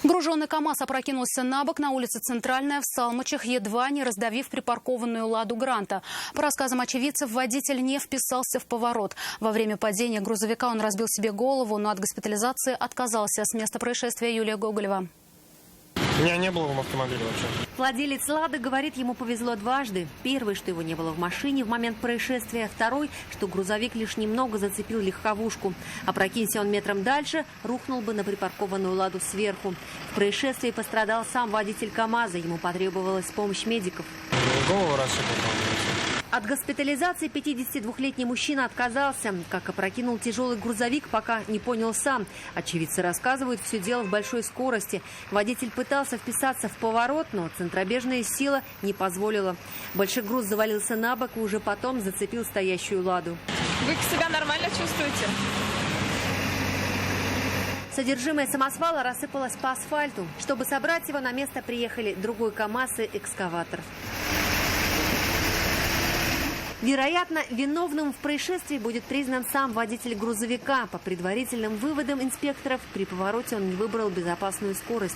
Груженный КАМАЗ опрокинулся на бок на улице Центральная в Салмачах, едва не раздавив припаркованную «Ладу Гранта». По рассказам очевидцев, водитель не вписался в поворот. Во время падения грузовика он разбил себе голову, но от госпитализации отказался. С места происшествия Юлия Гоголева. Меня не было в автомобиле вообще. Владелец «Лады» говорит, ему повезло дважды. Первый, что его не было в машине в момент происшествия. Второй, что грузовик лишь немного зацепил легковушку. Опрокинься он метром дальше, рухнул бы на припаркованную «Ладу» сверху. В происшествии пострадал сам водитель КАМАЗа. Ему потребовалась помощь медиков. Голову расшибал. От госпитализации 52-летний мужчина отказался. Как опрокинул тяжелый грузовик, пока не понял сам. Очевидцы рассказывают, все дело в большой скорости. Водитель пытался вписаться в поворот, но центробежная сила не позволила. Большой груз завалился на бок и уже потом зацепил стоящую «Ладу». Вы себя нормально чувствуете? Содержимое самосвала рассыпалось по асфальту. Чтобы собрать его, на место приехали другой КАМАЗ и экскаватор. Вероятно, виновным в происшествии будет признан сам водитель грузовика. По предварительным выводам инспекторов, при повороте он не выбрал безопасную скорость.